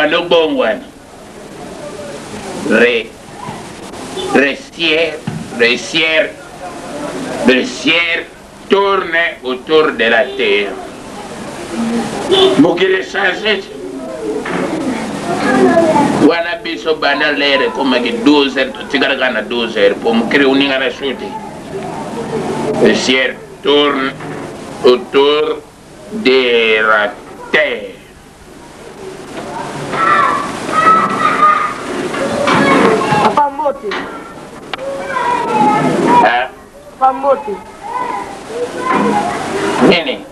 Wano bongwan. Ressière tourne autour de la terre. Mukile changé. Wana biso bana lere comme que 12 heures, tigara gana 12 heures pour mukile uninga na shooter. Ressière tourne autour de la terre. Papa Mbote. Hein? Papa Mbote. Nini?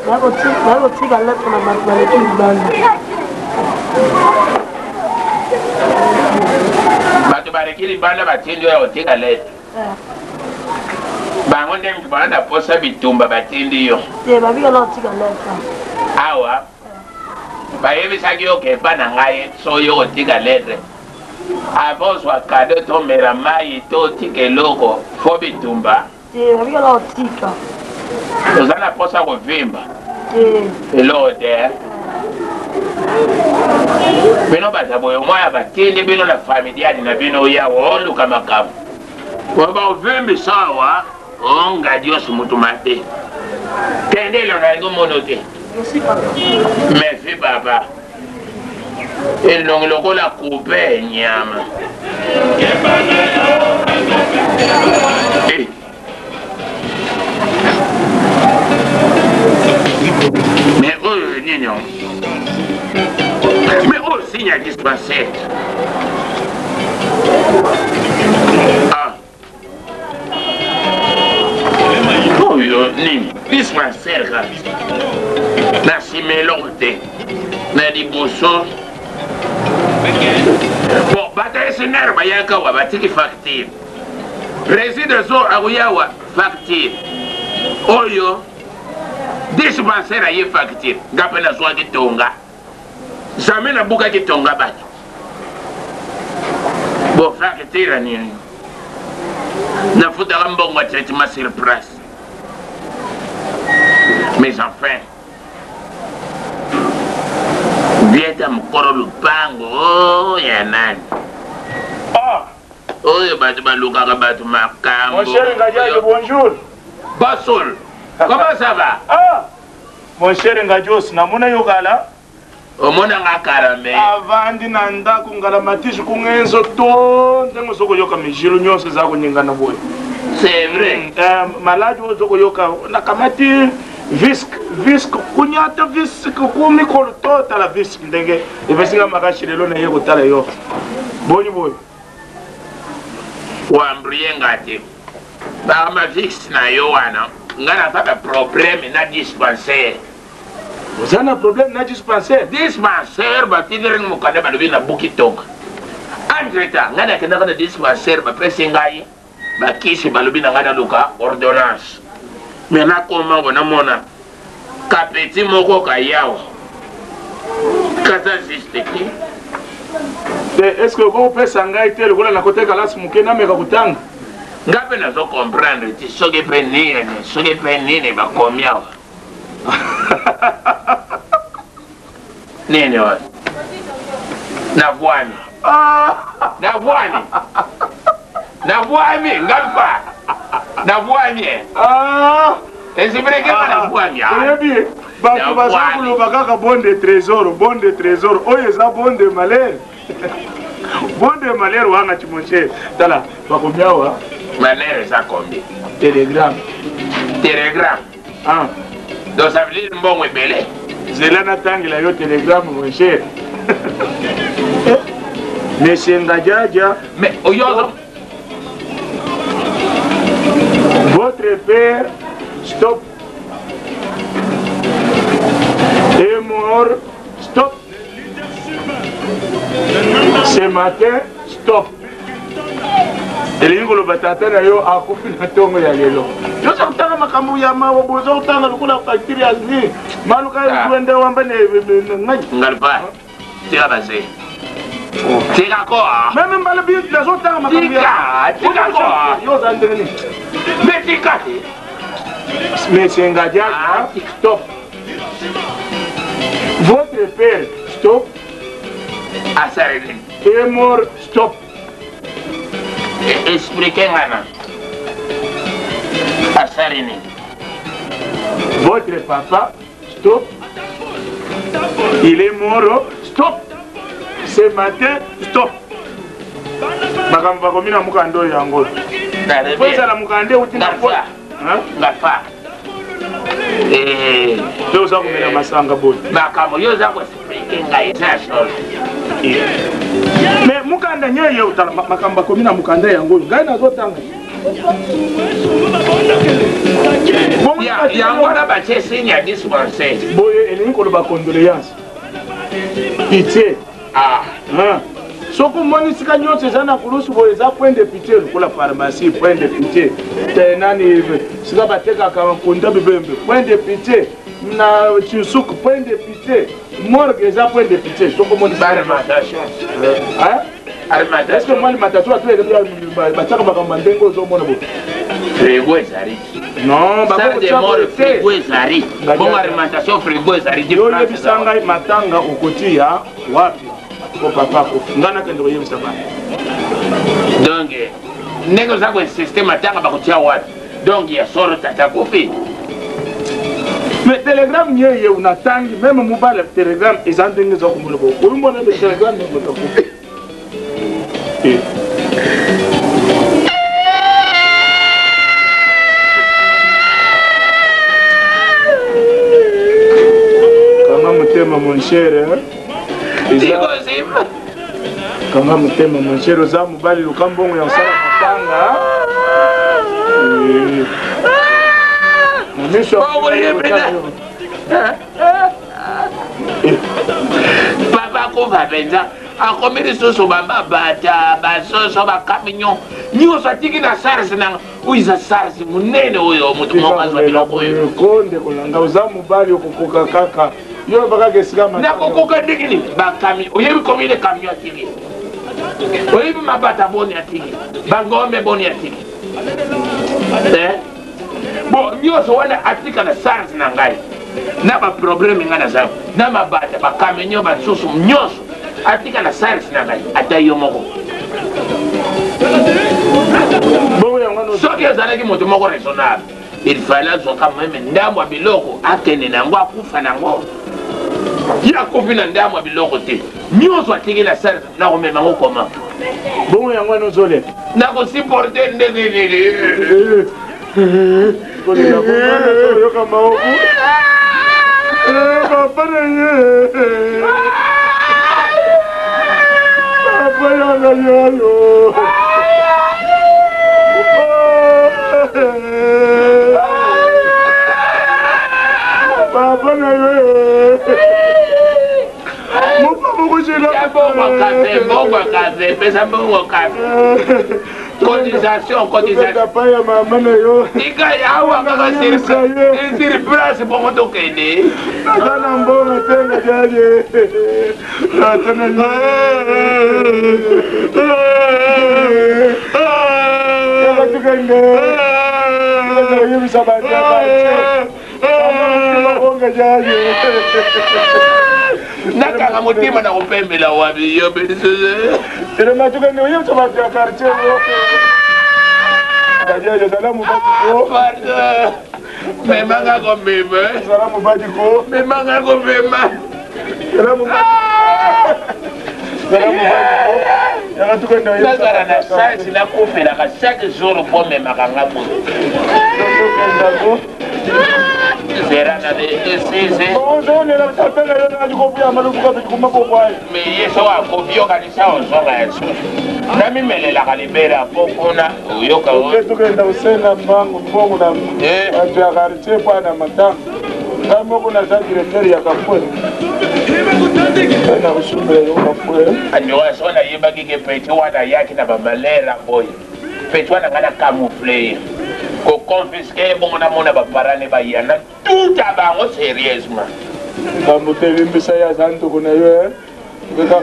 Nako tika lepo na maleki libanda. Batu bareki libanda batindi ya otika lepo. Bango ndenge banda posa bitumba batindi yo. Babika na otika lepo. Awa. Bayebi saki yo kepa na ngai so yo otika letre. Avant soit cadeau to meramai to tike loko fo bitumba. Babika na otika. Ozana posa kovimba. Elo de. Bino bazaboyo moya batindi bino na familia na bino ya wolu kama kamu. Waba uvimbi sawa onga Dios mutu mate. Tende lo na ngo monote. Merci papa. Et l'ongle la coupe nyama. Mais oh nino. Mais oh signe à dispenser. Ah. Oh yo nini. Dispenser là. Na simelote. Na diboso. Bon, bataille c'est nerf, yaka wa batiki facture. Résident zo aguyawa facture. Oyo dispensaire aye facture. Ngape na zwa kitonga. Jamais na buka kitonga batu. Bon, facture nini. Na futa mbongo traitement sur place. Mais enfin, vieta mkoro lupango ya nani? Oyo batu baluka ka batu makambo. Mon cher Ngadiajo, bonjour. Basol, comment ça va? Mon cher Ngadios, namuna yogala? Omona ngakara me. Avandi na ndako ngala matishi kungenzo to ndengo soko yoka mijilo nyose zako nyingana boy. C'est vrai. Maladi ozoko yoka nakamati visk kunyata visk kumi kolo la visk ndenge evesinga makashi lelo na yeko tala yo. Boni boy. Wambrie ngati. Ba ma visk na yo wana. Ngana papa problème na dispensaire. Vous avez un problème na dispensaire? Dispensaire batidere mukade balubi na bukitonga. Andreta ngana kenda kana dispensaire ba pese ngai. Ba kisi balubi na ngana luka ordonnance. Mena koma bona mona. Kapeti moko kayawa. Kata sisteki. Est-ce que vous pouvez s'engager tel que la côté kalas mukena meka kutanga? Ngape na zo comprendre ti soge penine ba komia. Nini wa? Navwani. Navwani ngalpa. Navwani. Ezibreke navwani. Très bien. Batu basakulu bakaka bon de trésor. Oye za bon de malheur. Bon de malheur wanga chimonche. Tala bakomyawa. Malheur ça combien? Telegram. Donc ça veut dire bon et belé. Zelana tangila yo telegram mon cher. Monsieur Ngadiaja. Mais oyo. Votre père, stop. Est mort, stop. Ce matin, stop. Elingolo batata na yo akufi na tongo ya lelo. Yo sakutanga makambu ya mawa bozo utanga lukula factory azni. Maluka kuende wamba ne ngai. Ngalpa. Tira base. Tira quoi? Même mbala bi la zotanga makambu ya. Tira quoi? Yo zandeni. Mais tika. Mais c'est Ngadiaja, stop. Votre père, stop. Asarene. Est mort, stop. Expliquez-moi. Asarene. Votre papa, stop. Il est mort, stop. Ce matin, stop. Bakamba komina mukando yango. Pesa la mukande utina kwa. Ngafa. Yo za kumena masanga bodi. Bakamo yo za expliquer ngai national. Mais mukanda nyeye utala makamba komina mukanda yango. Ngai nazotanga. Yango na bache sinya dispenser. Boye elinko lo ba condoléance. Pitié. Soko moni sika nyonse zana kulusu boye za point de pitié lokola pharmacie point de pitié. Tenani sika bateka kama konda bibembe point de pitié. Na chisuku point de pitié. Morgue za point de pitié. Soko moni alimentation. Est-ce que moi alimentation a tout les bataka bakamba ndengo zo mona bo. Frigo ezari. Non, bako de mort frigo ezari. Bon alimentation frigo ezari. Yo yebisanga matanga okotia wapi? Ko papa ko ngana kende ko yebisa ba. Donc nego za ko système matanga bakotia wapi? Donc ya soro tata kofi. Mais telegram nyeye unatangi même mobile telegram ezandenge za kumule bo. Ko mbona le telegram nego ta kofi. Mutema mon cher, kama mutema mon cher za mubali lukambongo ya usala matanga. Papa ko va benza akomiri soso baba bata basoso bakaminyo nyo satiki na SARS na uiza SARS munene oyo mutu mwazo biloko yo konde kolanga uza mubali okukoka kaka. Yo baka kesikama. Na kokoka ndikini bakami oyebi komile kamyo atiki. Oyebi mabata boni atiki. Bangombe boni atiki. Bon nyoso wana atika na SARS na ngai. Na ba problème ngana zangu. Na mabata bakamenyo basusu nyoso atika na SARS na ngai atayo moko. Bon ya ngano. Soki ezalaki moto moko raisonnable. Il fallait quand même ndamwa biloko akene nango akufa nango. Ya kofi na ndamwa biloko te. Nyoso atiki na SARS na komema ngo koma. Bon ya ngano zole. Na ko supporter ndenge Koni na komana yo kama oku. Papa na ye. Papa ya na yo. Papa na ye. Bon kaze, pesa bon kaze. Cotisation. Papa ya mama na yo. Ika yawa kaka siri place pour to kende. Kana mbona tena jaje. Tena tukende. Yemi sabanja bache. Onga jaje. Nakanga mutima na kupembela wabi yo bedise. Ere matukende yemi sabanja quartier yo. Jaje salamu bako. Pardon. Memanga ko meme. Salamu bako. Memanga ko meme. Salamu bako. Salamu bako. Ya tukende yemi. Nazara na science na kofela ka chaque jour pour memanga ngabo. Zera na de sese. Bonjour, ne la tapela yo na jikopu ya maluku kwa tukuma kwa kwai. Me yeso wa kopio kanisa ozonga yeso. Nami melela kalibera pokona uyoka wo. Tukenda usena mbangu mbongo na watu ya quartier bwana matanga. Kama kuna za directeur ya kapwe. Na usumbe yo kapwe. Anyoa sona yeba kike peti wana yaki na bamalera boy. Peti wana ngana camoufler. Ko confisquer bon na mona ba parane ba yana tout abango sérieusement. Kamu telimbisa ya santo kuna yo Beka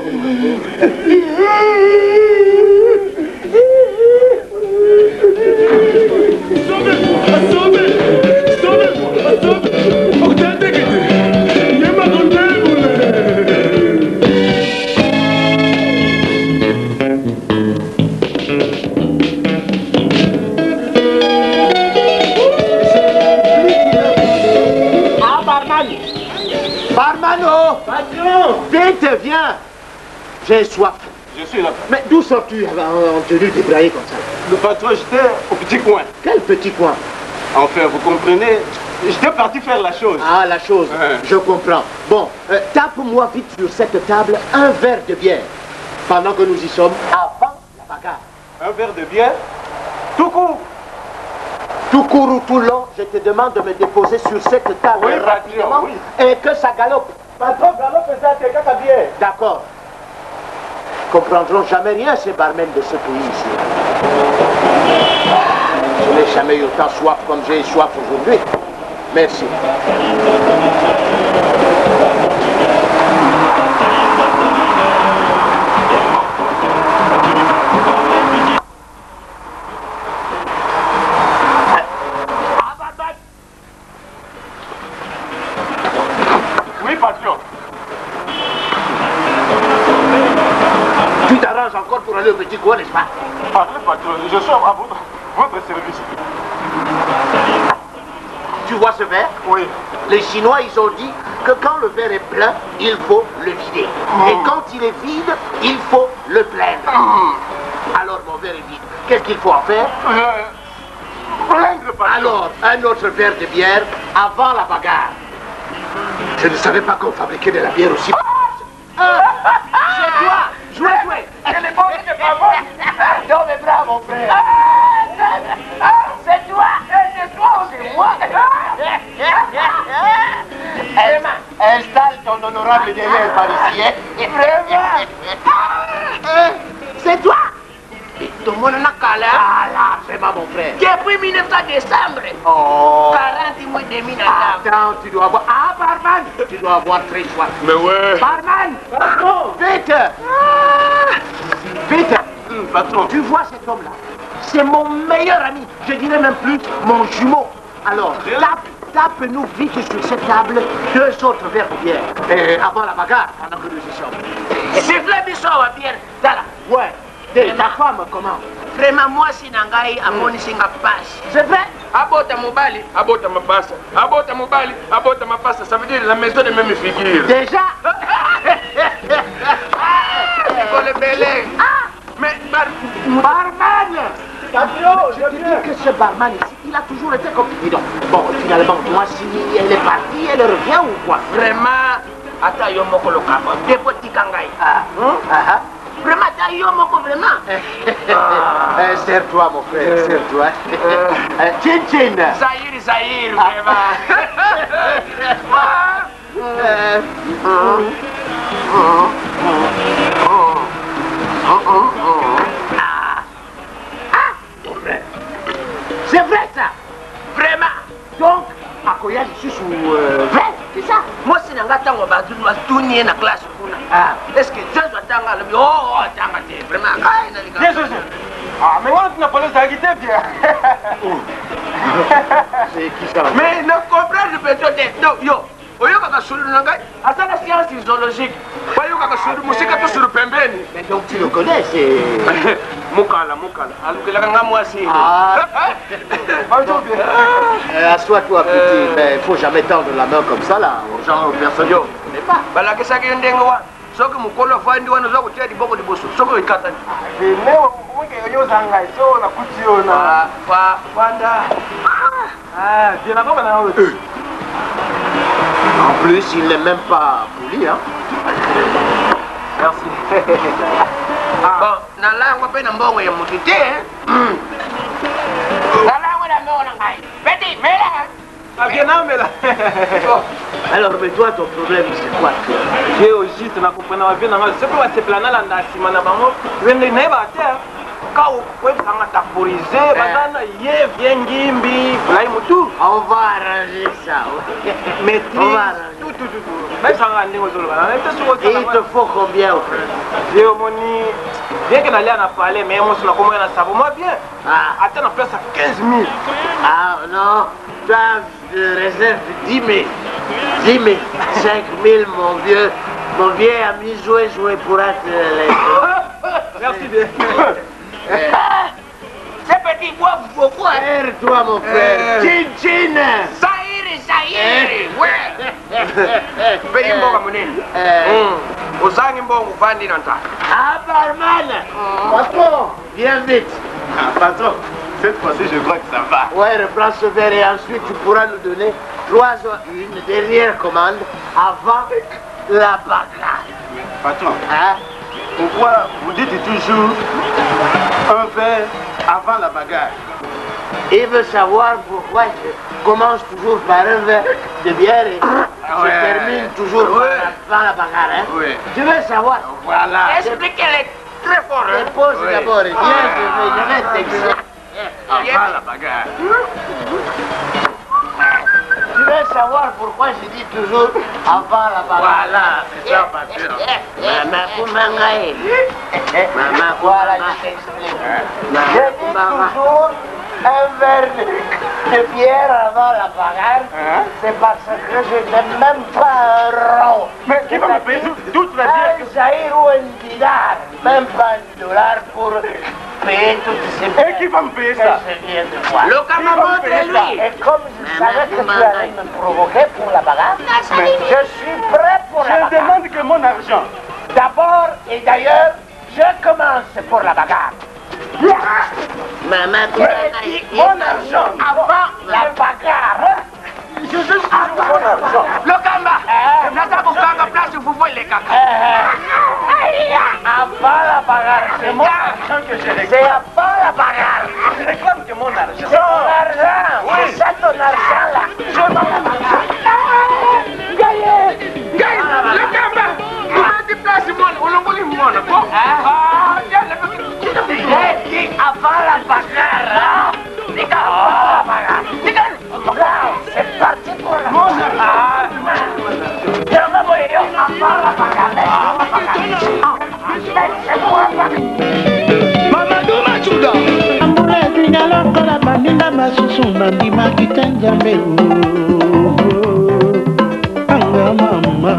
patron! Vite, viens. J'ai soif. Je suis là. Mais d'où sors-tu en tenue débraillée comme ça? Le patron, j'étais au petit coin. Quel petit coin? Enfin, vous comprenez, j'étais parti faire la chose. Ah, la chose, je comprends. Bon, tape-moi vite sur cette table un verre de bière. Pendant que nous y sommes, avant la bagarre. Un verre de bière? Tout court. Tout court ou tout long, je te demande de me déposer sur cette table rapidement oui. et que ça galope. Patron, galope ça, quelqu'un ta bière. D'accord. Ils ne comprendront jamais rien, ces barmen de ce pays ici. Je n'ai jamais eu autant soif comme j'ai eu soif aujourd'hui. Merci. Oui, patron. Tu t'arranges encore pour aller au petit coin, n'est-ce pas? Parlez, patron, je suis à votre service. Tu vois ce verre? Oui. Les Chinois, ils ont dit que quand le verre est plein, il faut le vider. Et quand il est vide, il faut le plaindre. Alors mon verre est vide. Qu'est-ce qu'il faut en faire? Plaindre, patron. Alors, un autre verre de bière avant la bagarre. Je ne savais pas qu'on fabriquait de la bière aussi. C'est toi! Jouez! Elle est bonne, c'est pas bon. Non mais bravo, mon frère! C'est toi! C'est toi ou c'est moi? Installe ton honorable derrière par ici, hein? Vraiment? C'est toi? Tout le monde n'a qu'à là. Ah là, vraiment mon frère. Depuis 19 décembre, Oh! 40 mois de mine à Attends, tu dois avoir... Ah, barman! Tu dois avoir très soif. Mais ouais. Barman! Vite! Vite! Patron. Tu vois cet homme-là? C'est mon meilleur ami. Je dirais même plus mon jumeau. Alors, tape-nous vite sur cette table 2 autres verres de bière. Et avant la bagarre, pendant que nous y sommes. C'est le biso à Pierre. Dala. Ouais. Et ta femme, comment? Vraiment, moi, si Nangaï a mon singa passe. C'est vrai? Abota mobali, abota mapasa. Abota mobali, abota mapasa. Ça veut dire la maison de même figure. Déjà? Il le bélé. Mais Barman! Je te dis que ce barman ici, il a toujours été comme... Dis donc, bon, finalement, moi, si elle est partie, elle revient ou quoi? Vraiment, ata yo moko le kapa. Depoti kangai. Vraiment, ata yo moko vraiment. Serre-toi, mon frère, serre-toi. Chin-chin! Zahir, vraiment. C'est vrai ça! Vraiment. Donc, Akoya, je suis sous vrai, c'est ça? Moi, si Nanga tango bazou, moi, tout nié na classe. Est-ce que je dois tanga le oh, tanga, vraiment. Ah, mais moi, tu n'as pas le saguité, bien. C'est qui ça? Mais ne comprends pas peut-être. Non, yo. Oyo kaka sulu Nangai. Asa la science zoologique. Oyo kaka sulu musika to sulu pembeni. Mais donc tu le connais, c'est... Mukala. Alukela kanga mwasi. Ah! Assois-toi, petit, mais il faut jamais tendre la main comme ça, là, aux gens, aux personnes. Yo. Je ne sais pas. Balakisa ki ndengo wa. Soki mukolo fandi wana zo kutia diboko diboso. Soki ikata. Leo, mwike yo zanga, so na kutio na. Wanda. Ah, bien avant, maintenant. En plus, il n'est même pas poli, hein. Merci. Bon, na lango pe na mbongo ya mutite. Na lango na mbongo Nangai. Petit, mela. Ah, bien, non, mais là. Alors, mais toi, ton problème, c'est quoi? J'ai aussi, tu n'as compris pas bien. C'est pour se planer là, si mon amour, je ne n'ai pas terre. Quand vous pouvez temporiser, yé, viens, gimbi, là, tout. On va arranger ça. Maîtrise. On va arranger. Tout. Mais ça va aller aux autres. Et il te faut combien, au frère? J'ai au moni. Bien que d'aller en parler, mais moi, je ne comprends pas ça. Moi, bien. Ah. Attends, on fait ça 15 000. Ah, non. Toi, je réserve 10 000. 10 000. 5 000, mon vieux ami, jouer pour être les... Merci bien. C'est petit bois beaucoup. Serre-toi, mon frère. Chin-chin. Zahir. ça y est. Ouais. Paye mboga munene. Uzangi mboga uvandi nanta. Ah, barman. Patron, viens vite. Ah, patron, cette fois-ci, je crois que ça va. Ouais, reprends ce verre et ensuite tu pourras nous donner une dernière commande avant la bagarre. Patron, Hein? pourquoi vous dites toujours un verre avant la bagarre? Il veut savoir pourquoi je commence toujours par un verre de bière et je termine toujours par la bagarre. Hein? Oui. Tu veux savoir? Voilà. Expliquez-le très fort. Hein? Dépose d'abord et viens, je vais t'expliquer. Avant la bagarre. Tu veux savoir pourquoi je dis toujours avant la bagarre? Voilà, c'est ça, patron. Maman, pour m'engager. Maman, voilà, je t'explique. Je dis toujours un verre de bière avant la bagarre. C'est parce que je n'ai même pas un rond. Mais qui va me payer toute la bière? Un Zaïre ou un dinar, même pas un dollar pour payer toutes ces bières. Et qui va me payer que ça? je viens de voir. Le camarade est lui. Et comme je savais que tu allais me provoquer pour la bagarre, je suis prêt pour la Je bagarre. demande que mon argent. D'abord et d'ailleurs, je commence pour la bagarre. Maman, mon argent avant la bagarre. Je suis mon argent. Le kamba. Nata kukanga place vous voyez les caca. Avant la bagarre, c'est mon argent que je réclame. C'est avant la bagarre. Je réclame que mon argent. C'est mon argent. Oui. C'est ça ton argent là. Je m'en Gaillé. Gaï, le kamba. Vous mettez place mon, on l'envoie mon. Bon. Ah, J'ai dit avant la bagarre. Dis avant la bagarre. C'est parti pour la bagarre. Je me voyais avant la bagarre. C'est pour la bagarre. Mamadou Machuda. Ambula etinga lokola baninga masusu nandimaki te nzambe anga mama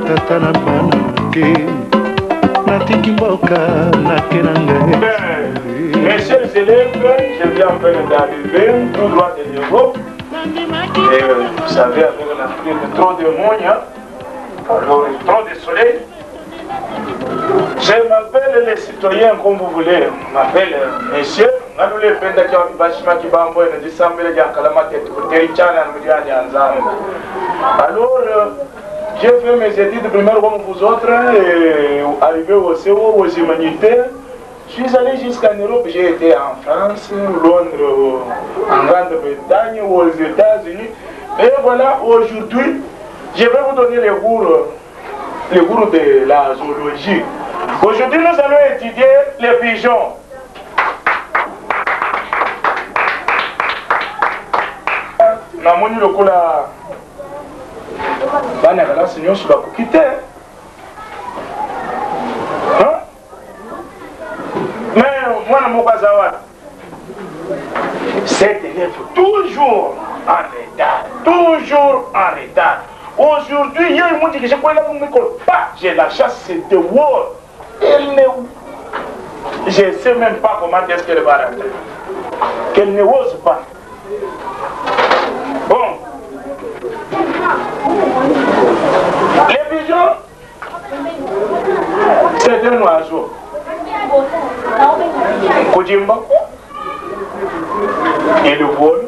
tata na bana ke natiki mboka nake na ngai. Messieurs les élèves, je viens en peine d'arriver, tout droit de l'Europe. Et vous savez, avec l'Afrique, trop de monde, alors trop de soleil. Je m'appelle les citoyens comme vous voulez. On m'appelle monsieur. Nous les peines qui ont bâchima qui bambo et nous disons que alors, j'ai fait mes études primaires comme vous autres et arrivé au CO, aux humanitaires. Je suis allé jusqu'en Europe, j'ai été en France, Londres, en Grande-Bretagne, aux États-Unis. Et voilà, aujourd'hui, je vais vous donner les cours de la zoologie. Aujourd'hui, nous allons étudier les pigeons. Namoni lokola bana kalasi nyonso bakoki te. Mais mwana moko aza wana. Cet élève toujours en retard, toujours en retard. Aujourd'hui, il y a un monde que je connais là, pas. J'ai la chasse, c'est de war. Je ne sais même pas comment est-ce qu'elle va rentrer. Qu'elle ne ose pas. Bon. Les pigeons, c'est un oiseau. Kojimba, il vole.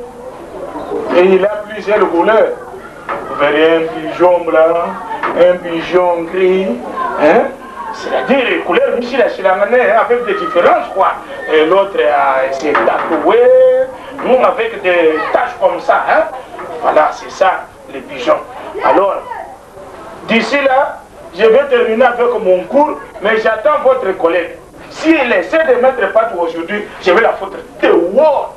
Et il a plusieurs couleurs. Vous verrez un pigeon blanc, un pigeon gris, hein? C'est-à-dire les couleurs avec des différences quoi. Et l'autre s'est tatoué, nous avec des taches comme ça, hein? Voilà, c'est ça les pigeons. Alors, d'ici là, je vais terminer avec mon cours, mais j'attends votre collègue. S'il essaie de mettre patte aujourd'hui, je vais la foutre de war.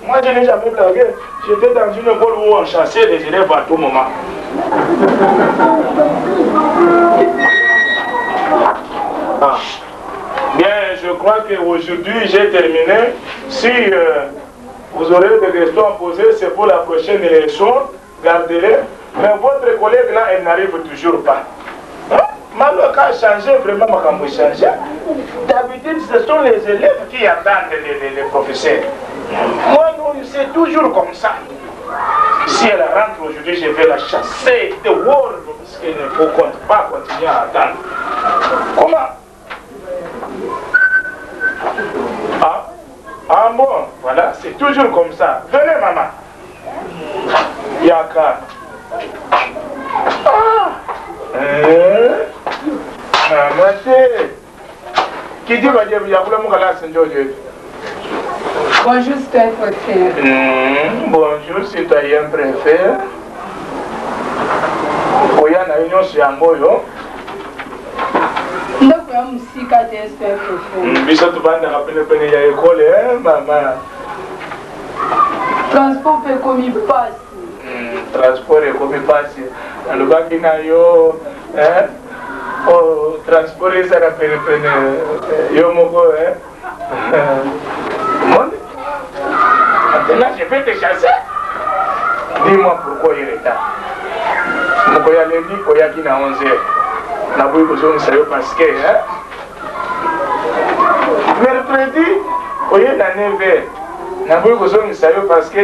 Moi, je n'ai jamais blagué. J'étais dans une école où on chassait les élèves à tout moment. Ah. Bien, je crois qu'aujourd'hui, j'ai terminé. Si vous aurez des questions à poser, c'est pour la prochaine élection. Gardez-les. Mais votre collègue là, elle n'arrive toujours pas. Malheureusement, a changé, vraiment, ma changé. D'habitude, ce sont les élèves qui attendent les professeurs. Moi, c'est toujours comme ça. Si elle rentre aujourd'hui, je vais la chasser de World parce qu'il ne faut pas continuer à attendre. Comment? Ah bon, voilà, c'est toujours comme ça. Venez, maman. Yaka. Maman, qui dit que tu as bonjour, citoyen préfet. Bonjour, citoyen préfet. Oya na union sur Angoyo. Nous avons aussi quatre citoyen préfet. Bisa tu banda rappeler pene ya école, maman. Transport peut comme il passe. Transport est comme il passe. Le bac na yo, oh, transport ça rappelle pene yo moko, Maintenant, je vais te chasser. Dis-moi pourquoi il est retard. Je vais aller dire qu'il y a 11 heures. Je vais vous parce que mercredi, il y a 9 heures. Je vais vous parce que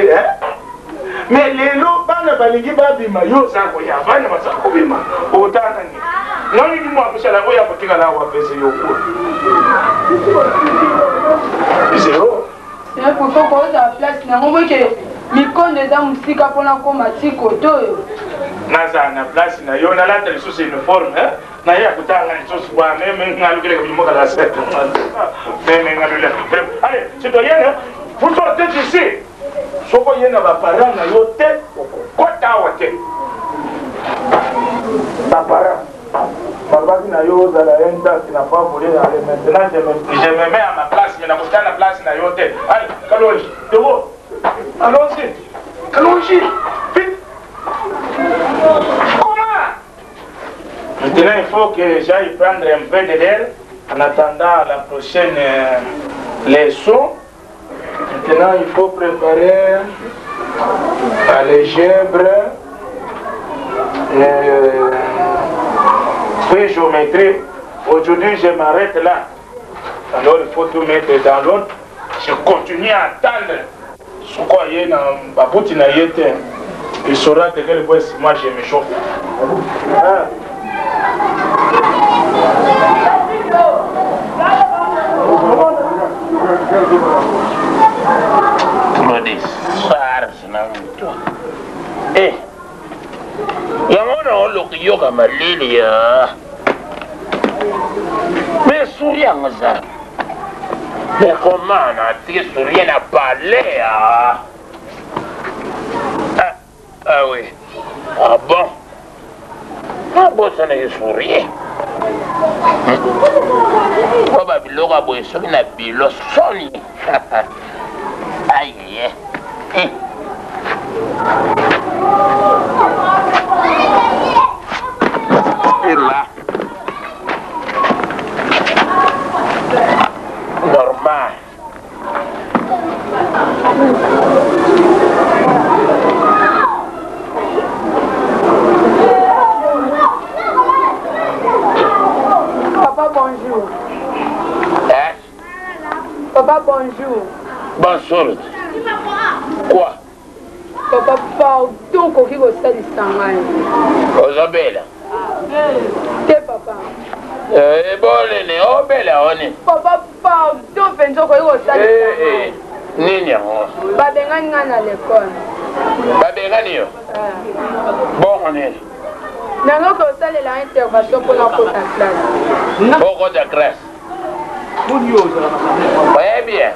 mais les lots, pas de baligi babima, yo ça quoi ya, pas de ça kubima. Autant que non, dis-moi parce que la voix pour qu'il a la faire yo. C'est haut. C'est pour ça qu'on a la place. On voit que Miko ne dans musique pour la combattre côté. Naza na place na yo na la telle sous uniforme na ya kutanga ni sous kwa même ngalukile kwa mmoja la set. Même ngalule. Allez, citoyen, vous sortez d'ici. Soko yena ba parents na yo te kota wote. Ba parents. Babaki na yo za la enda qui n'a pas voulu aller maintenant je me mets à ma place mais na kutana place na yo te. Allez, Kalonji, debout. Allons-y. Kalonji. Vite. Comment? Maintenant il faut que j'aille prendre un peu de l'air en attendant la prochaine leçon. Maintenant il faut préparer les gèbres. Puis géométrie, aujourd'hui je m'arrête là. Alors il faut tout mettre dans l'autre. Je continue à attendre. Ce quoi il y a dans Babouti na yete. Il saura de quel point moi je me chauffe. Claude, Sars na eh. Yango lo kiyoka malili ya. Mais souriant ça. Mais comment a-t-il souriant à parler ah oui. Ah bon. Ah bon ça n'est souriant. Baba biloka boy soki na bilo soni. Aïe aïe. Là. Normal. Papa, bonjour. Hein? Papa, bonjour. Bonjour. Quoi? Papa, pardon, coquille au stade du Stangaï. Osabella. T'es papa. Bolene, oh bella, on est. Papa, pardon, penso coquille au stade du Stangaï. Nini, Babengani à l'école. Babengani, bon, on est. Nango que ça est l'intervention pour la classe. Pourquoi de classe? Oui, bien.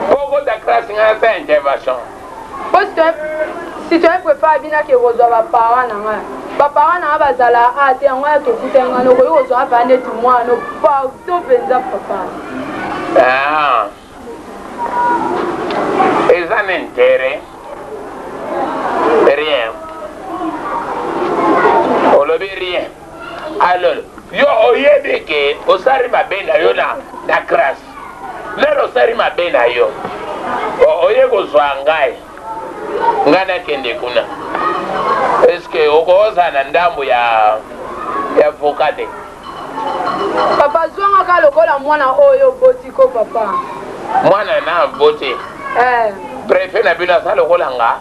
Pourquoi de classe n'a pas intervention? Si tu prépares bien que vous avez parents, papa n'a pas zala a te en to kutenga no ko zo aba ne tu mwa no pa to penza papa. Ah. Es un entere. Rien. On le dit rien. Alors, yo oyebe ke osari mabenda yo na crasse. Lero osari mabenda yo. Oyego zwangai. Ngana kende kuna. Est-ce que okoza na ndambo ya vokate? Papa zwanga ka lokola mwana oyo botiko papa. Mwana na bote. Préfet na bino sa lokola nga.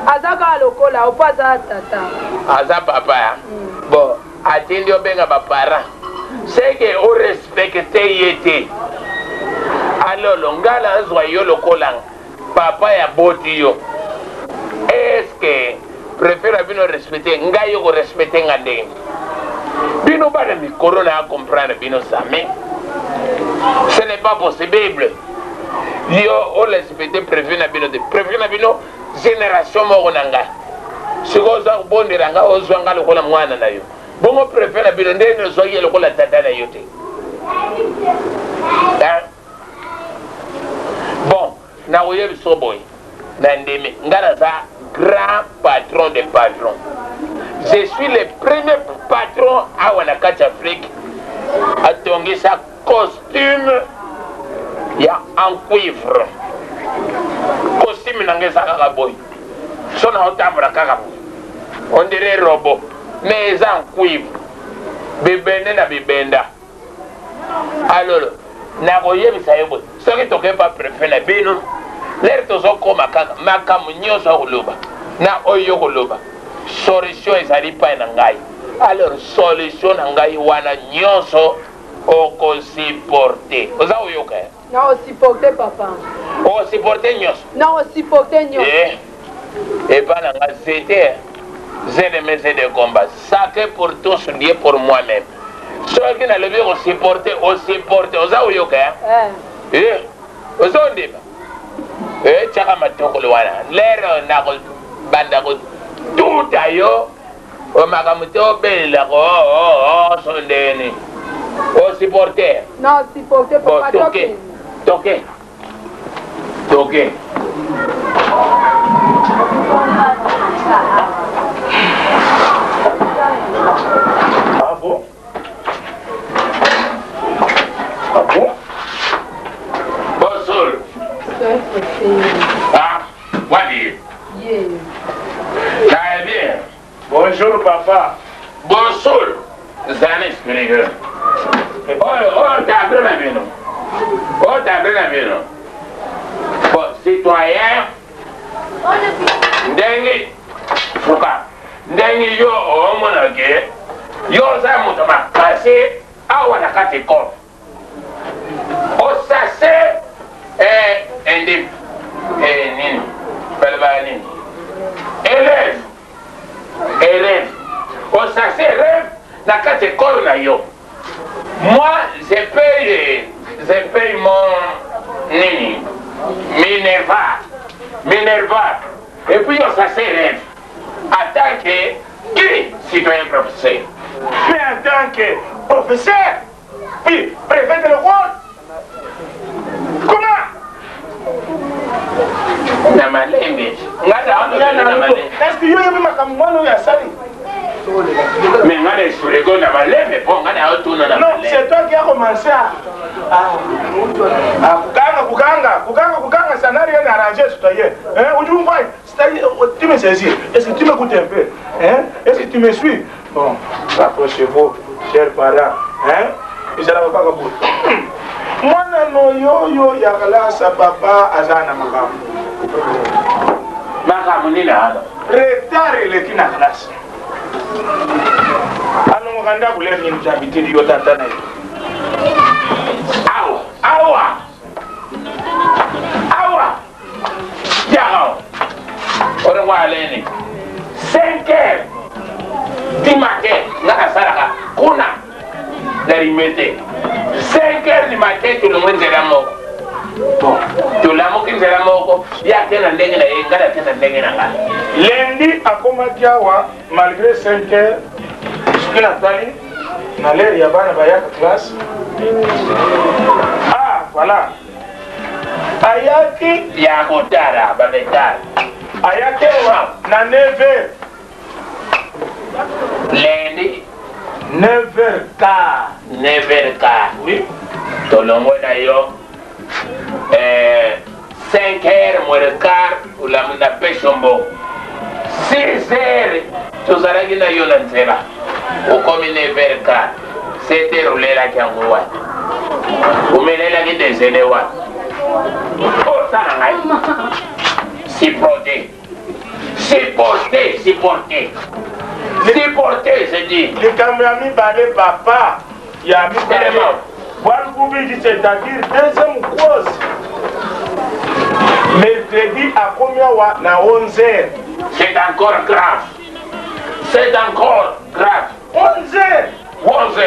azaka lokola opo aza tata aza papa ya bon atindi obenga baparent c'est que o respecte ye te alolo ngala azwa yo lokola papa ya boti yo est ce que préfère bino respecter ngai yo ko respecter nga ndenge bino bana mikoro na comprendre bino ça mais ce n'est pas possible yo o respecter préfère na bino de préfère na bino génération moko na ngai siko za kubondera nga ozwa nga lokola mwana na yo bongo préfère na bino ndenge ozwaki lokola tata na yo te bon na koyebi so boye na ndeme nga naza grand patron de patron je suis le premier patron awa na kati Afrique atongisa costume ya en cuivre costume na nga eza kaka boye so na otambola kaka boye on dirait robot mais eza en cuivre bibende na bibenda alolo na koyebisa yo boye soki toke pa préfet na bino lere tozokoma kaka makambo nyonso akoloba na oyo koloba solution ezali pai na ngai alors solution na ngai wana nyonso okosiporte oza oyoka na osiporte papa okosiporte nyonso na osiporte nyonso epa na nga zete j'ai de mes de combat sacré pour tous lié pour moi-même soki nalobi osupporte oza oyoka oza ondima tiaka matokolo wana lero nako banda ko tuta yo makambo te obelelako sondeni osupporte na osiporte papa toke Ah bon? Bonsoir. Ah, Wadi. Très bien. Bonjour papa. Bonsoir. Zane Spiringer. T'as bien vu, non? T'as bien vu, non? Bon, citoyen. Ndengi. Fuka. Ndengi yo omonake. Yo za moto makase. Awa nakati kof. Osase. Nini. Belbani. Élève. Osase rêve. Nakati kof na yo. Moi, je paye mon nini. Minerva. Et puis on s'assève en tant que qui citoyen professeur. Mais en tant que professeur, puis préfet de le roi. Comment? Namalembe. Est-ce que vous avez ma caméra à Sali? Mais on a des soulégons namalembe. Bon, on a retourné dans non, c'est toi qui as commencé à. Kuganga, ça n'a rien arrangé, citoyen. Où tu vois? Tu me saisis. Est-ce que tu m'écoutes un peu? Est-ce que tu me suis? Bon, rapprochez-vous, chers parents. Je ne vais pas vous. Moi, yo, yakala, sa papa, azana makam. Makam, ni là. Retard, il est in classe. Alors, on va vous laisser nous habiter du Yotantana. Awa. Yaro. On va aller. 5 heures du matin, na saraka. Kuna. Dari mete. 5 heures du matin, tout le monde est là mort. Bon, tout le monde est là mort. Il y a quelqu'un qui est là. Lundi, à Komatiawa, malgré 5 heures, je suis là, dans l'air, il y a une classe. Ah, voilà. Ayaki. Il y a un retard, Babeta. Ayaki, na 9h. Lundi. 9h15. 9h15. Oui. Tout le monde d'ailleurs. 5h moins le quart, ou la pêche en bon. 6h, tu as dit que tu as dit ou comme 9h15. 7h, ou les là qui ont joué. Ou les là qui ont joué. Oh, ça n'a pas. Si proté. Supporter, supporter. Supporter, c'est dit. Les caméramans parlaient papa. Il y a mis Tellement. c'est-à-dire deuxième cause. Mercredi à combien na 11h. C'est encore grave. C'est encore grave. 11h. 11h.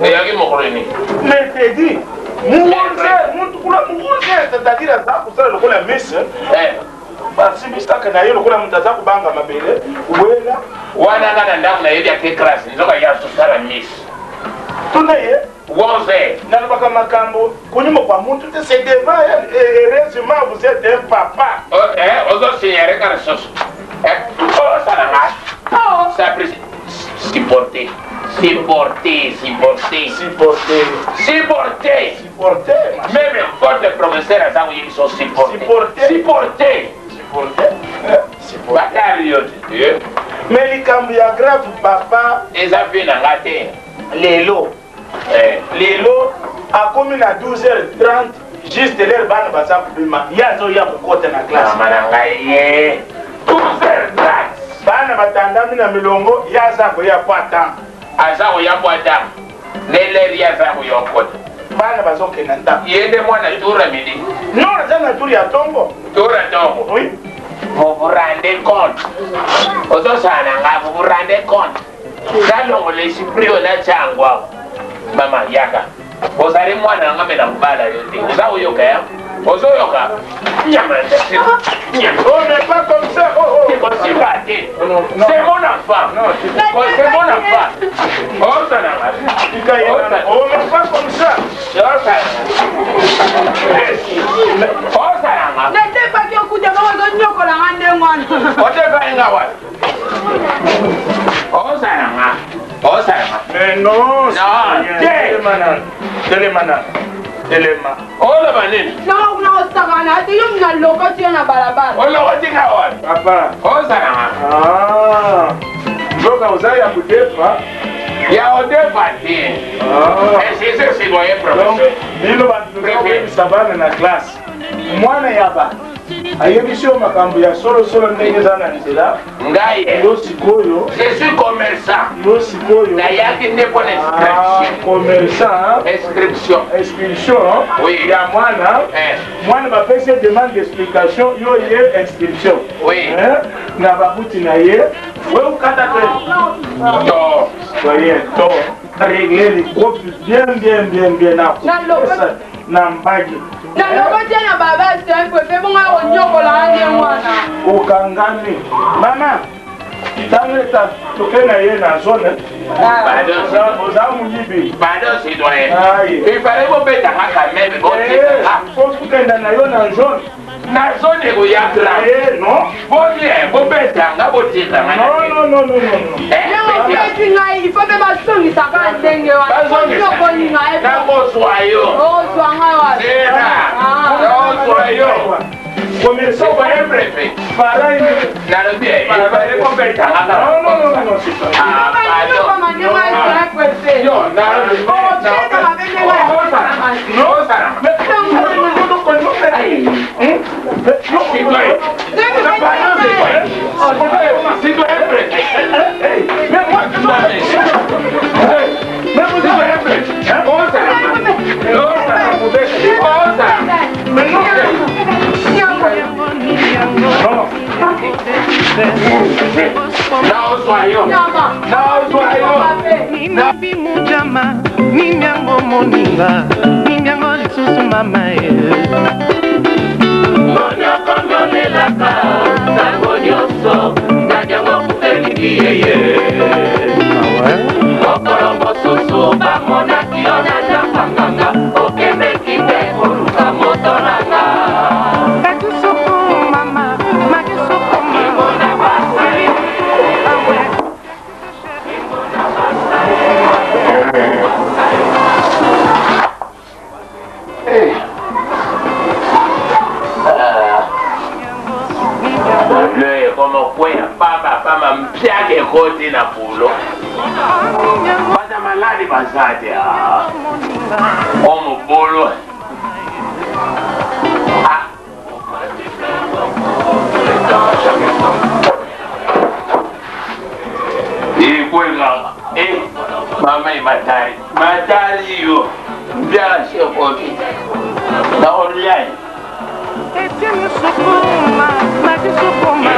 Et il y a qui m'a connu. Mercredi. 11h, c'est-à-dire à ça pour ça le coup la messe. Basi bisaka na yelo kuna mtaza kubanga mabele. Wela. Wana ngana ndaku na yedi ya class nzoka ya susala miss. Tunaye 11h. Nalobaka makambo kunyuma kwa muntu te c'est devant heureusement vous êtes un papa. Ozo signere kana soso. Ça n'a pas. Ça pris supporter. Supporter, supporter. Supporter. Supporter. Supporter. Même quand le professeur a ça, ils sont supportés. Supporter. Supporter. Supporter. Supporter. Mais les cambias grave papa. Ils ont fait la raté. Lélo. Lélo a commis à 12h30. Juste l'heure ban basa kubima. Yazo ya kukote na classe. Manangaye. 12h30. Bana batandami na milongo yaza ko ya kwata. Aza ya kwata. Lele yaza ko ya kwata. Bana bazoke na nda. Yende mwana tura midi. Non, ça na turi ya tombo. Tura tombo. Oui. Vous vous rendez compte. Ozo sana nga vous vous rendez compte. Nalongo l'esprit ona changwa. Mama yaka. Ozari mwana nga mena mbala yote. Oza uyoka ya. Ozo yoka. Nyama. On n'est pas comme ça. Oh. C'est mon enfant. C'est mon enfant. Oh, ça n'a pas. On n'est pas comme ça. Oh, ça n'a pas. N'était pas qu'il y a un coup de main, on a un Oh, c'est pas un gars. Oh, ça n'a pas. Oh, ça n'a pas. Mais non. Téléma. Oh, la banane. Non, non, ça va. Tu as un logo, tu as un balabala. Oh, la banane. Papa. Oh, ça n'a pas. Ah. Donc, vous avez un coup de pas. Il y a un débatté. Et c'est citoyen professeur. Ça va dans la classe. Moi, je suis ayebisho makambo ya solo ndenge zana nzela ngaye yo sikoyo je suis commerçant yo sikoyo na yaki ne pour commerçant inscription oui ya mwana bapesi demande d'explication yo ye inscription oui na babuti na ye we ukata te to soyez to régler les groupes bien na mbagi na lokotia na baba c'est préfet bonga onyokola ande mwana ukangani mama taneta tokena ye na zone pardon citoyen il fallait vous mettre quand même faut tukenda na yo na zone na zone ko ya grave non vous mettre nga botika non il faut que ma songi saka ndenge wa nyoko ninga na ko soyo swanga wa soyo commerçant va être préfet pareil na le bien il fallait vous mettre non Ninabi mujama, ninyango moninga, ninyango lisusu mama ye. Monyoko nyolelaka, tango nyoso, nanyango kufeliki yeye. Okolo mosusu, bamona kiona japanganga, okende kinde koluka motoranga. Majisuku mama, majisuku mama, basi. Como kwea pama mpiake koti na pulo bata maladi basate omo bolo mama matari matari yo biara se kofi na online Etienne Sukuma, Mati Sukuma.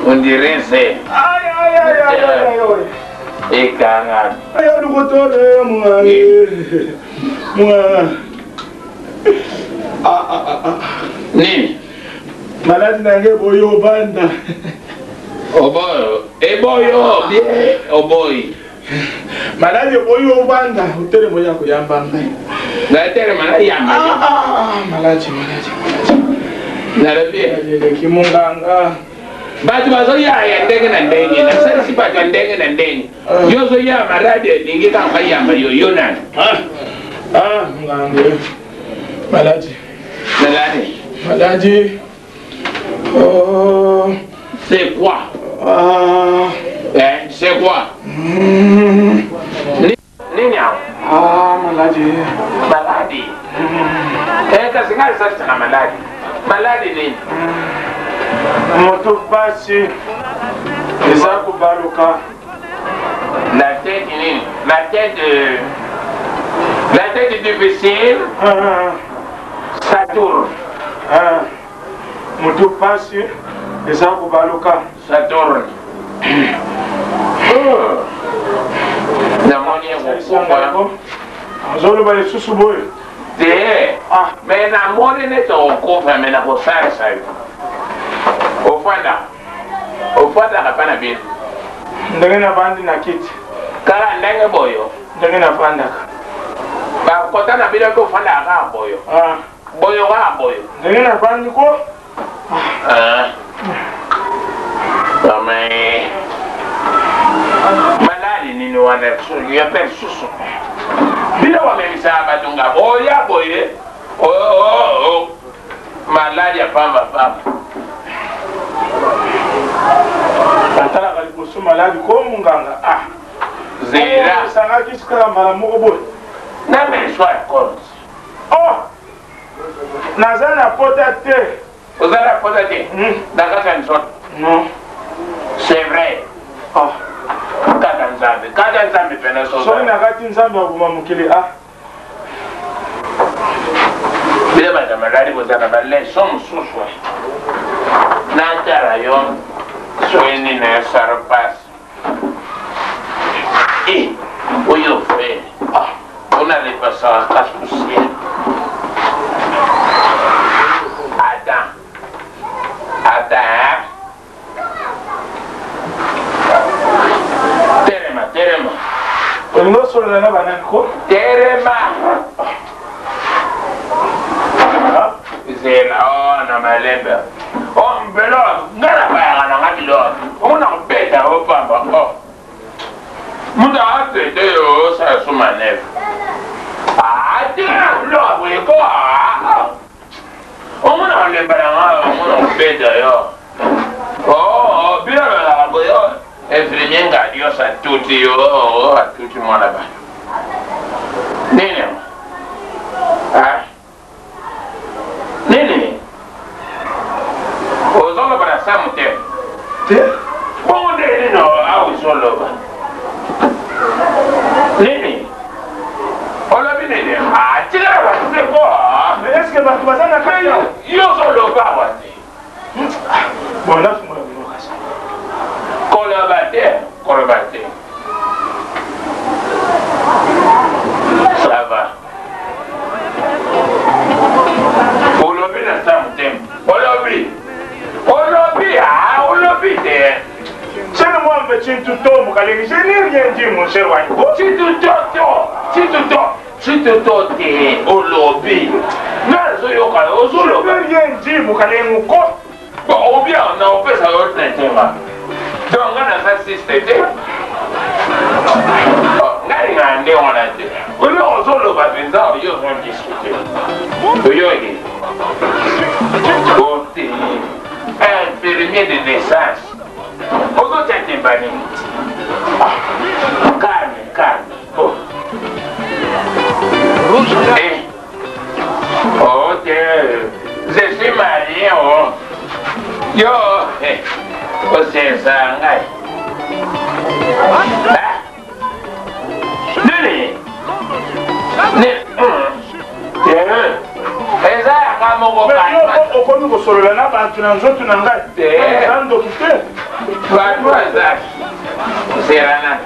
On dirait c'est et kangan Ayo dukotore moi. ni Maladi nange boyo banda. oboyo eboyo bien oboy Maladi boyo banda utere moya kuyambanga. na tere mana ya Maladi. na rabia Kimunganga. batu bazo ya ndenge na ndenge na sasa si batu ndenge na ndenge yozo ya maradi ningi ka fanya mayo yona Mgange. Maladi. Maladi. Oh. C'est quoi? C'est quoi? Nini hao? Maladi. Maladi. Kasi ngali sasa na maladi. Maladi nini? Moto pasi. Eza kubaruka. La tête nini? La tête difficile. Ça tourne. Moto pasi. Eza kubaruka. Ça tourne. Namoni yako. Azolo bale susu boy. Mais namoni neto okufa mena kosala sayo. Ofanda hapana bila. Ndenge na bandi na kiti. Kala ndenge boyo. Ndenge na fanda. Ba kota na bila ko fanda ka boyo. Boyo ka boyo. Ndenge na bandi ko. Mais malali nini wana ya persuso. Bila wamemisa batunga boya boye. Malali ya pamba. Atala kali kusu maladi ko munganga. Zera. Sanga kisikala mala moko boy. Na me soir compte. Nazana potate. Ozala potate. Dakata nsot. Non. C'est vrai. Kata nzambe pena soza. So na kati nzambe akuma mukili Bila bata maladi bozana balle som suswa. Na tara yo. Soini na sarpas. Oyo fe. On allait passer à casse poussière. Attends. Terema. Olingo solo na banani ko? Terema. Zela na malembe. Mbelo, ngala baya na ngabilo. Ona kubeta opamba. Muda ate yo sa suma nef. Lo we ko. Ona lemba na ona kubeta yo. Bila la boyo. Efrimenga Dios a tutti yo, a tutti mwana ba. Nene. Nene. Ozolo para samute. Bonde no au solo ba. Nene. Ola binene. Tira ba se ko. Est-ce que batu bazana kaya? Yo solo ba wati. Bona fumo no kasa. Colabate. Ça va. Olobi na samtem. Olobi de. C'est le moi me chintu to mukalegi. Je n'ai rien dit mon cher Wango. Chintu to te olobi. Na zo yo ka ozolo. Je n'ai rien dit mukalegi ko. Bon, ou bien on peut ça autre tema. Donc on a fait système. Ngari ngande on a dit. Oyo ozolo ba benza yo on discuter. Oyo yi. Côté infirmier de naissance. Ozo tete bani. Calme. Oh, je suis marié, oh. Yo, oh, c'est ça, okomi kosolola na bantu na nzoto na ngai ndoki te bato aza serana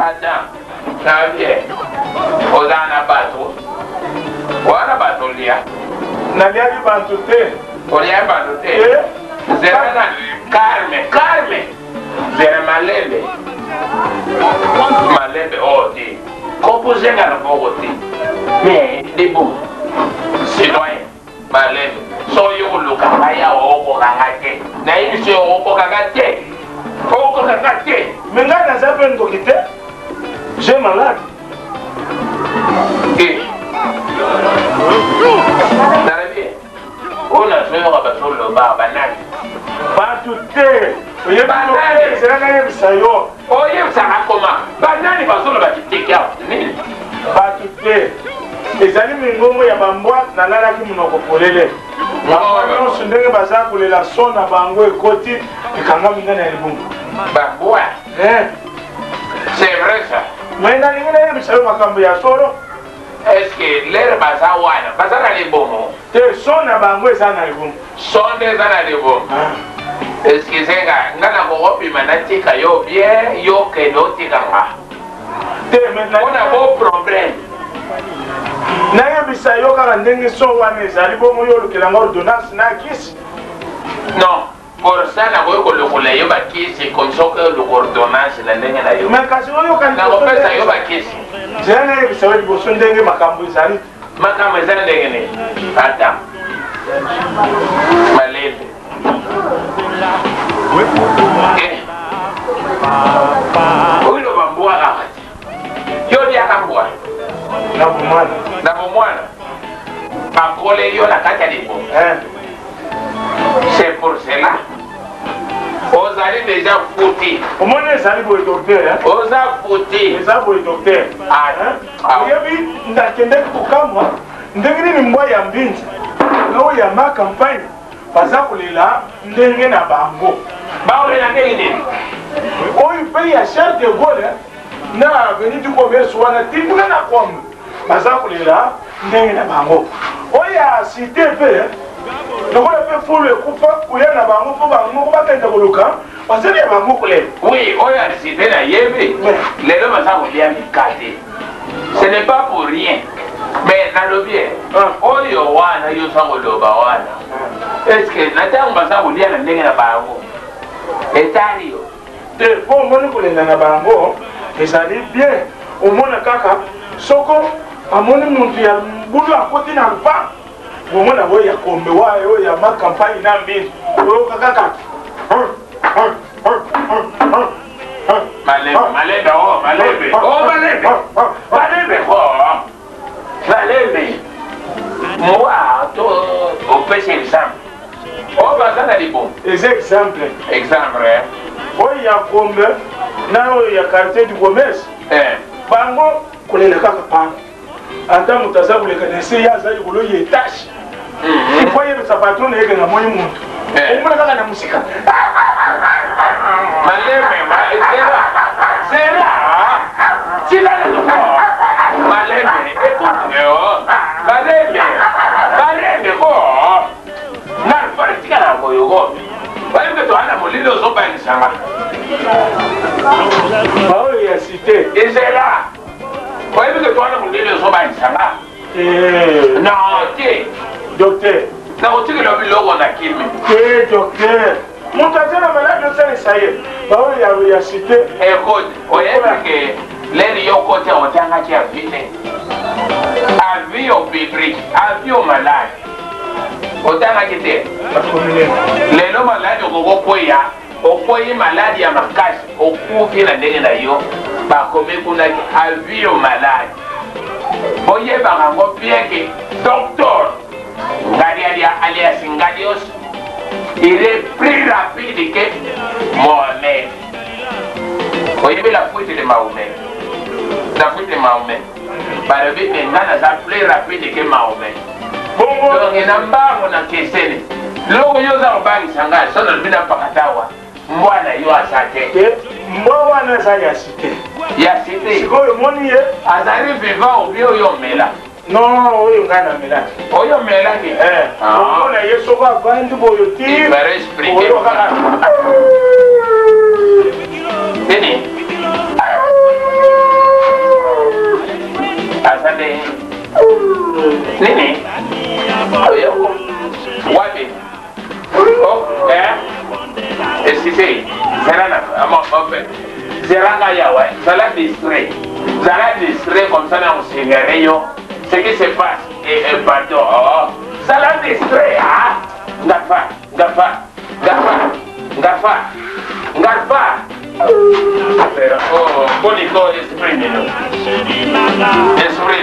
ata navie oza na bato wana bato lia naliaki bantu te olia bato te serana Carme zera malembe odi composé na bogoti mais debout citoyen malembe so yo luka haya oko kakate na hivi sio oko kakate mais ngai naza mpe ndoki te j'ai malade narabi ona soyoka basoloba banani bantu te oyebisa yo oyebisaka koma banani bazoloba kiteke awa nini bato te ezali mingongo ya bambwa nalalaki monoko polele bambwa nyonso ndenge baza kolela so na bango ekoti ekangami ngai na libungu bambwa c'est vrai ça mais nalingi nayebisa yo makambo ya solo est-ce que lere baza wana baza na libomo te so na bango eza na libungu so nde eza na libomo eskizenga nga na kokopima natika yo bien yo kende otikanga mpona bo problème nayebisa yo kaka ndenge so wana ezali bongo yo olukelanga ordonnance na kisi non pour ça nakoki kolokola yo bakisi comme soki oluka ordonnance na ndenge na yo nakopesa yo bakisi zela nayebisa yo liboso ndenge makambo ezali makambo eza ndenge nini ata malembe oyo bambwa kaka yo liaka mbwa na bomwana bakole yo na kati ya libo c'est pour cela ozali déjà fouti omoni ezali boye docteur oza fouti eza boye docteur oyebi ndakendeki kokamwa ndenge nini mbwa ya mbinzi na oyo ya ma campagne baza kolela ndenge na bango baolela ndenge nini oyo mpe ya Charles de Gaulle na avenue du commerce wana tinguna na kombe baza kolela ndenge na bango oyo ya cité mpe lokola mpe fulu ekufa kuya na bango mpo bango bakende koluka bazali ya bango kolela oui oyo ya cité na yebi lelo baza kolia mikate ce n'est pas pour rien mais nalobi oyo wana yo za koloba wana est ce que na ntango baza kolia na ndenge na bango etali yo te mpo omoni kolela na bango ezali bien omona kaka soko amoni muntu ya mbulu akoti na lupango omona oyo ya kombe wayo oyo ya makampagne na mbinzi oyo kaka malembe oh malembe oh malembe malembe oh malembe moi to opesa exemple o baza na libo eza exemple oyo ya kombe na oyo ya quartier du commerce bango kolela kaka pango ata moto aza koleka na se ye aza likolo ya etage po yebisa patron na yeke na moi muntu omona kaka na musika malembe zera tilala loko malembe écoute malembe ko nalipalitika na koyoko balembe toana molilo ozobanisanga baoyo ya cité ezela oyebike toana molilo ozobanisanga non te docteur nakotikela biloko na kimi te docteur moto aza na maladi osalisa ye baoyo ya cité écoute oyebike leli yokote otangaki avile avi au public avi au malade otangaki te lelo maladi okokokweya okweyi maladi ya makasi okufi na ndenge na yo bakomi kunaki avi au malade boyebaka ngo bien ke docteur ngalialia alias ngalios il est plus rapide que Mohamed. Oyebi la fuite de Mahomet. La fuite de Mahomet. Par le but maintenant, ça plus rapide que Mahomet. Donc, il n'a pas mon question. L'eau yo za obali sanga so na bina pakatawa. Mwana yo asate. Mwana za ya cité. Ya cité. Sikoyo moni ye azali vivant obio yo mela. Non, oyo ngana mela. Oyo mela ki. Ona yeso ba bandi boyo ti. Il va expliquer. Nini? Asante. Nini? Oyo. Wapi? Oh, excusez, Zala distrait comme ça dans le cigario. Ce qui se passe, et pardon, Zala distrait, Gafa. Oh, Bonico, exprime-nous. Esprit.